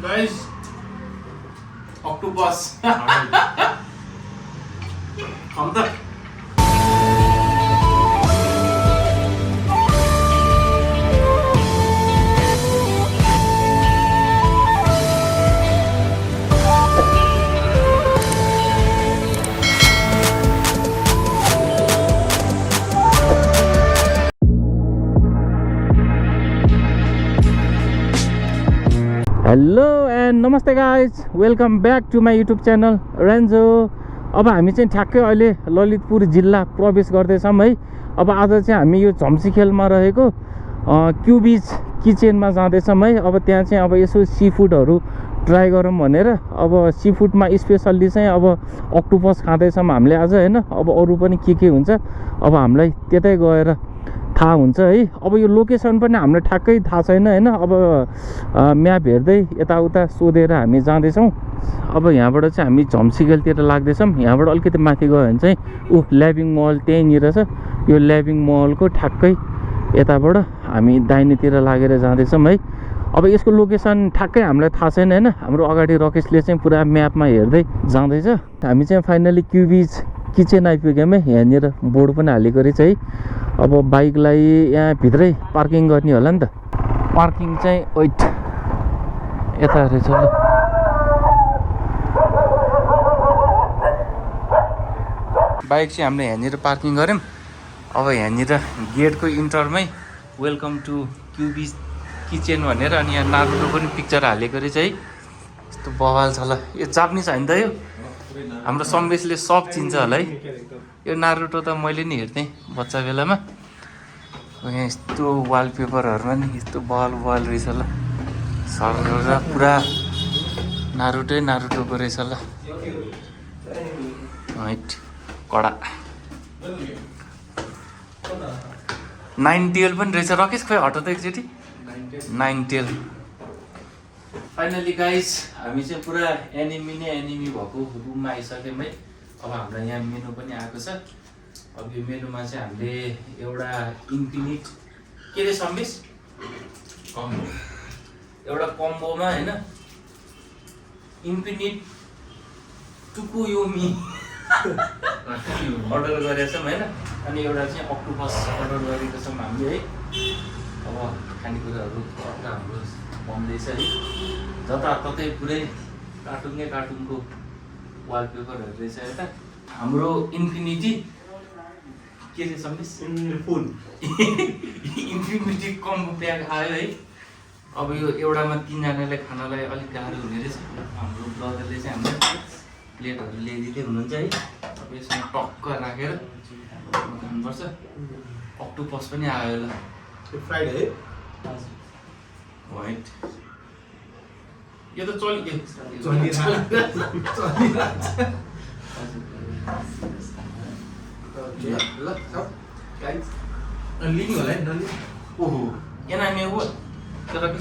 Guys, octopus. Come the. Hello and नमस्ते guys welcome back to my YouTube channel Renjo. अब हामी चाहिँ ठ्याक्कै अहिले ललितपुर जिल्ला प्रवेश गर्दैछौँ है। अब आज चाहिँ हामी यो झम्सीखेलमा रहेको क्युबिज किचनमा जाँदैछौँ है। अब त्यहाँ चाहिँ अब यसो सी फुडहरू ट्राई गरौँ भनेर, अब सी फुडमा स्पेसल्ली चाहिँ अब अक्टोपस खाँदैछौँ हामीले आज होइन। अब अरू पनि के हुन्छ अब हामीलाई त्यतै गएर थाहा हुन्छ है। अब यो लोकेसन पनि हामीलाई ठ्याक्कै थाहा छैन होइन। अब म्याप हेर्दै यताउता सोधेर हामी जाँदैछौँ। अब यहाँबाट चाहिँ हामी झम्सीखेलतिर लाग्दैछौँ। यहाँबाट अलिकति माथि गयो भने चाहिँ ल्याभिङ महल त्यहीँनिर छ। यो ल्याभिङ महलको ठ्याक्कै यताबाट हामी दाहिनेतिर लागेर जाँदैछौँ है। अब यसको लोकेसन ठ्याक्कै हामीलाई थाहा छैन होइन। हाम्रो अगाडि रकेशले चाहिँ पुरा म्यापमा हेर्दै जाँदैछ। हामी चाहिँ फाइनली क्युबिज किचन आइपुग्यौँ है। यहाँनिर बोर्ड पनि हालेको रहेछ है। अब बाइकलाई यहाँ भित्रै पार्किङ गर्ने होला नि त। पार्किङ चाहिँ वेट यता रहेछ ल। बाइक चाहिँ हामीले यहाँनिर पार्किङ गऱ्यौँ। अब यहाँनिर गेटको इन्टरमै वेलकम टु क्युबिज किचन भनेर अनि यहाँ नारुतो पनि पिक्चर हालेको रहेछ है। यस्तो बवाल छ ल। यो जापानिज होइन त यो? हाम्रो सम्वेशले सब चिन्छ होला है। यो नारुतो त मैले नि हेर्थेँ बच्चा बेलामा। यहाँ यस्तो वालपेपरहरूमा नि यस्तो बवाल रहेछ ल। सर पुरा नारुतोको रहेछ ल। हाइट कडा 9 टेल पनि रहेछ। रकेश खोइ हट त एकचोटि 9 टेल। फाइनली गाइस हामी चाहिँ पुरा एनिमी भएको रुममा आइसक्यौँ है। अब हामीलाई यहाँ मेनु पनि आएको छ। अब यो मेनुमा चाहिँ हामीले एउटा इन्फिनिट के रे सम्मिस एउटा कम्बोमा होइन इन्फिनिट टुकुयोमी अर्डर गरेका छौँ होइन। अनि एउटा चाहिँ अक्टोपस अर्डर गरेको छौँ हामीले है। अब खानेकुराहरू हाम्रो बन्दैछ है। जताततै पुरै कार्टुनको वालपेपरहरू रहेछ यता। हाम्रो इन्फिनिटी के रे सम्मिस फुल इन्फिनिटी कम्बो प्याक आयो है। अब यो एउटामा 3जनालाई खानालाई अलिक गाह्रो हुने रहेछ। हाम्रो ब्रदरले चाहिँ हामीलाई प्लेटहरू ल्याइदिँदै हुनुहुन्छ है। अब यसमा टक्क राखेर खानुपर्छ। अक्टोपस पनि आयो ल। फ्राइड है वाइट यो त चलिरहेछ। लिने होला नि। ओहो एनामी हो तर के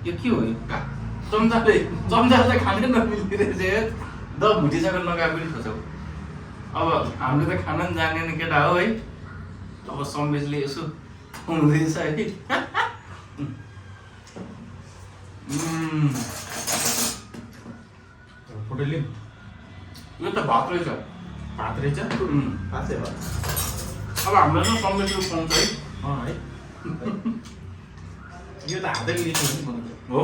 यो के हो? यो चम्चाले चाहिँ खानै नमिल्ने रहेछ। द भुटिसकेर नगए पनि खोज्छौ। अब हामीले त खान पनि जानेन केटा हो है। अब सम्वेशले यसो हुँदैछ है। फोटो लिउँ। यो त भात रहेछ। भात रहेछ। भातै हो। अब हामीलाई चाहिँ सम्वेशले पाउँछ है। है यो त हातैले लिनु हो।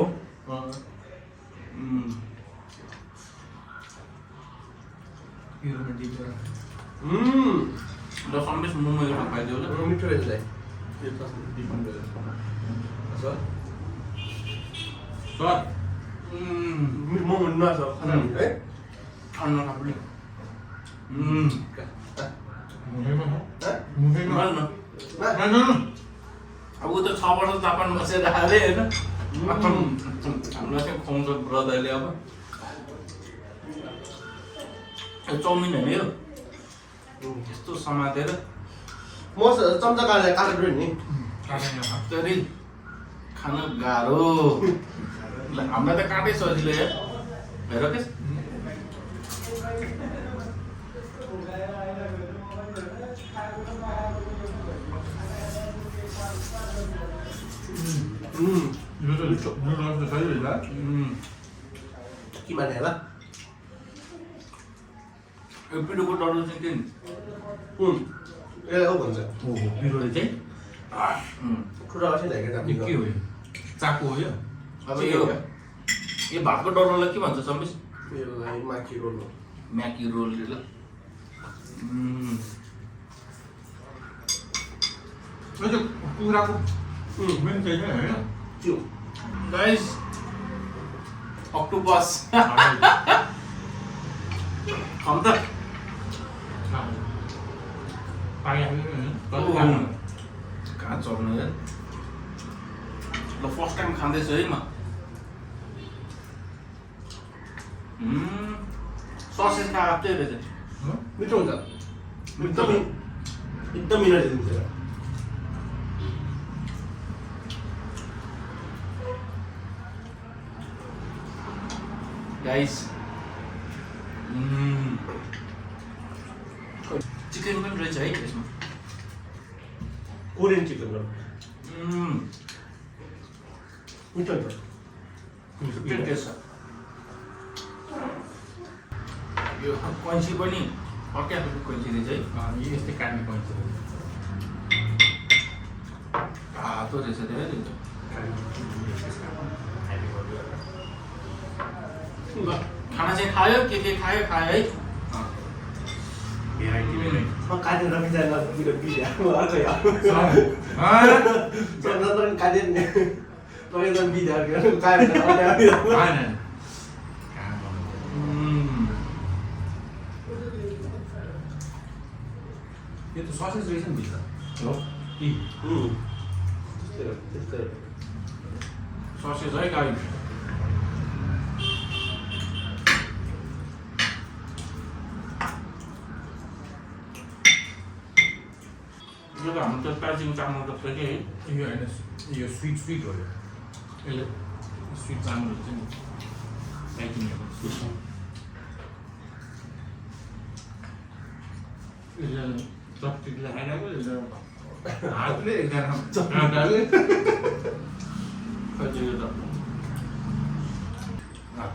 ल सम्वेश मोमो एउटा खाइदियो ल। मिठो रहेछ दाइ। सर मोमो नछ है अन्न खापुली अब ऊ त 6 वर्ष जापान बसेर आए होइन। हामीलाई चाहिँ खुवाउँछ ब्रदरले। अब यो चाउमिन होइन यो यस्तो समातेर म चम्चा काटेर नि त्यसरी खान गाह्रो। हामीलाई त काटै सजिलो यार हेर के। मिठो नुडल्स त सही होला कि माने होला यो पिठोको डल्लो चाहिँ के नि ए हो भन्छ ओहो पिरोले चाहिँ कुरा अझै ल्याएको अनि के हो यो चाकु हो यो अब यो भातको डल्लोलाई के भन्छ समेश यसलाई माकी रोल हो म्याकी रोल ल यो चाहिँ कुखुराको मेन चाहिँ हैन त्यो गाइस अक्टोपस खम त कहाँ चल्नु यार ल फर्स्ट टाइम खाँदैछु है म ससेज का आप्दै रहेछ मिठो हुन्छ एकदम मिठो दिन्छ गाइस चिकन पनि रहेछ है यसमा कोरियन चिकन हो मिठो हुन्छ टेस्ट छ यो कैँची पनि अर्कै खालको कैँची रहेछ है यो यस्तै काट्ने पैसा तातो रहेछ धेरै ल खाना चाहिँ खायो के खायो खायो है भेराइटी भेराइटी म काटेर बिजामा बिजा अर्कै काटेर नि एकदम बिजा काटेर यो त ससेज रहेछ नि भित्र हो त्यस्तै ससेज है गाई यो त हाम्रो त दार्जिलिङ चामल जस्तो के है यो होइन यो स्विट हो यो यसले स्विट चामल हुन्छ नि प्याकिङहरू यसले चपटिकले खाइरहेको हातले एकजना काँटाले खजियो त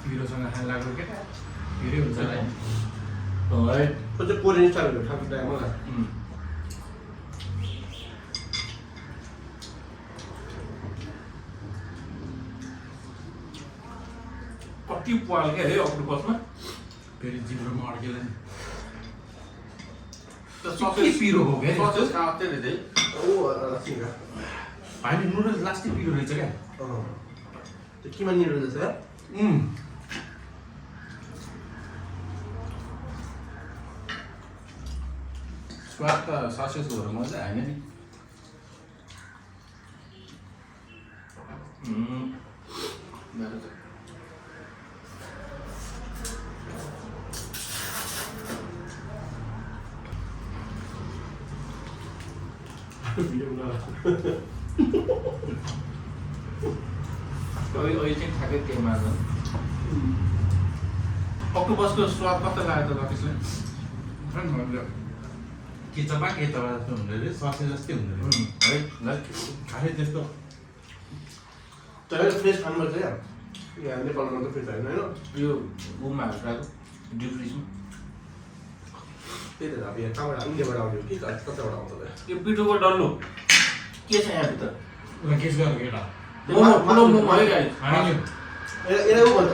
पिरोसँग खान लाग्यो क्या पिरै हुन्छ होला है त्यो चाहिँ कोरियन स्टाइलको खाएको टाइम मलाई कति पाल क्या है अक्टोपसमा फेरि जिब्रोमा अड्केला नि ससेज पिरो हो क्या ससेज काट्दै रहेछ है होइन नुडल्स लास्टै पिरो रहेछ क्या त्यो किमा निरो रहेछ स्वाद त ससेजको भएर मजा होइन नि अहिले चाहिँ ठ्याक्कै त्यही मार्छ अक्टोपसको स्वाद कस्तो लाग्यो त त्यसलाई केचपा जस्तो हुँदो रहेछ ससेज जस्तै हुँदो रहेछ है ल खासै त्यस्तो तर फ्रेस खानुपर्छ क्या यहाँ नेपालमा त फ्रेस होइन होइन यो गुममा हालेर डिप फ्रिजमा त्यही त अब यहाँ कहाँबाट इन्डियाबाट आउँथ्यो कि कताबाट आउँछ यो पिठोको डल्लो के छ यहाँभित्र केस गरेको केटा मोमो है गाई यसलाई ऊ भन्छ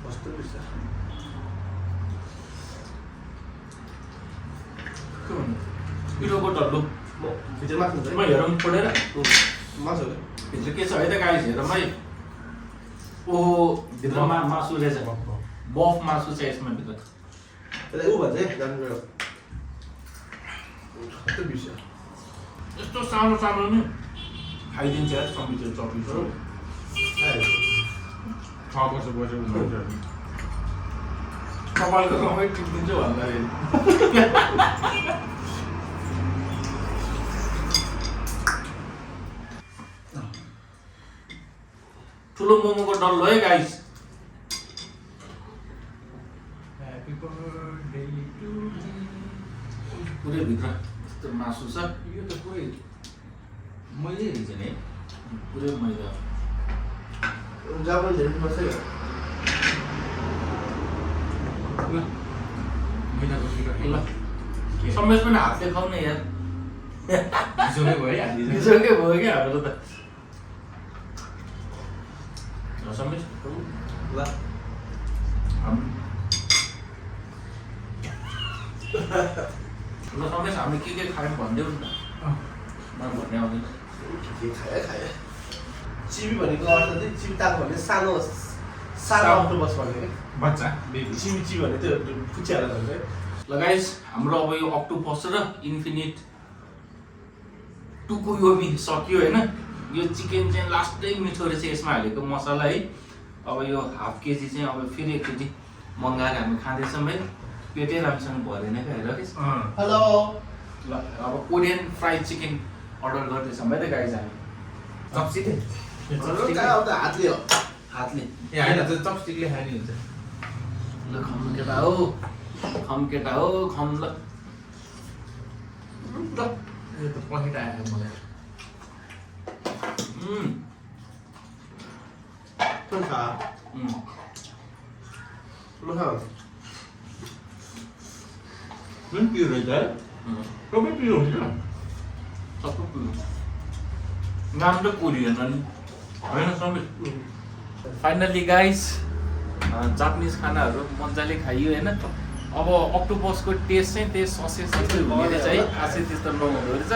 कस्तो बिर्सा के भन्नु पिठोको डल्लो भित्र माथि हुन्छ म हेरौँ पढेर मासु भित्र के छ है त गाई हेरौँ है ओहो भित्रमा मासु रहेछ बफ मासु छ यसमा भित्र त्यसलाई ऊ भन्छ है जानु गयो कस्तो बिर्सा यस्तो सानो सानो नि खाइदिन्छ यार सम्मिलित चपिस 6 वर्ष बसेको मान्छे कपालको समय टिपिदिन्छु भन्दाखेरि ठुलो मोमोको डल्लो है गाइस ह्यापी बर्थडे टु पुरै भित्र मासु छ यो त पुरै मैले हेरेछ नि पुरै मैदा जापान धेरै पर्छ यो मैदाको फिगर ल समेश पनि हातले खाउने यार हिजोकै भयो है हिजोकै भयो क्या हाम्रो त समेश ल ल समेश हामी के खायौँ भनिदेऊ नि त मलाई भन्ने आउँदैन के खायो चिबी भनेको अर्थ चाहिँ चिप्ताको भने सानो सानो अक्टोपस भन्ने के बच्चा बेबी चिबी भने त्यो पुच्याएर भन्छ ल गाइस हाम्रो अब यो अक्टोपस र इन्फिनिट टुकु योबी सक्यो होइन यो चिकन चाहिँ लास्टै मिठो रहेछ यसमा हालेको मसला है अब यो हाफ केजी चाहिँ अब फेरि एकचोटि मगाएर हामी खाँदैछौँ है पेटै राम्रोसँग भरेन क्या हेर कि हेलो ल अब कोरियन फ्राइड चिकन अर्डर गर्दैछौँ है त गाइस हामी चप्सीले कहाँ आउँदा हातले हो हातले ए होइन त चपस्टिकले खाने हुन्छ ल खम केटा हो खम केटा हो खम ल ल यो त पखेटा आयो मलाई खा ल खा जुन पिरो रहेछ है सबै पिरो हुन्छ सबै कुरो नाम त कोरियन अनि होइन सबै फाइनल्ली गाइस जापानिज खानाहरू मजाले खाइयो होइन अब अक्टोपसको टेस्ट चाहिँ त्यही ससेज जस्तै हुने रहेछ है खासै त्यस्तो नहुँदो रहेछ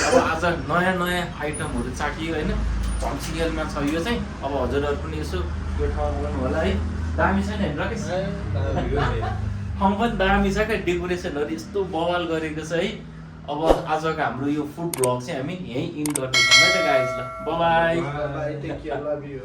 अब आज नयाँ नयाँ आइटमहरू चाखियो होइन झम्सियलमा छ यो चाहिँ अब हजुरहरू पनि यसो यो ठाउँमा गर्नु होला है दामी छ नि होइन राकेश ठाउँ पनि दामी छ क्या डेकोरेसनहरू यस्तो बवाल गरेको छ है अब आजको हाम्रो यो फुड ब्लग चाहिँ हामी यहीँ इन गर्दैछौँ है त गाइस ल bye bye take care love you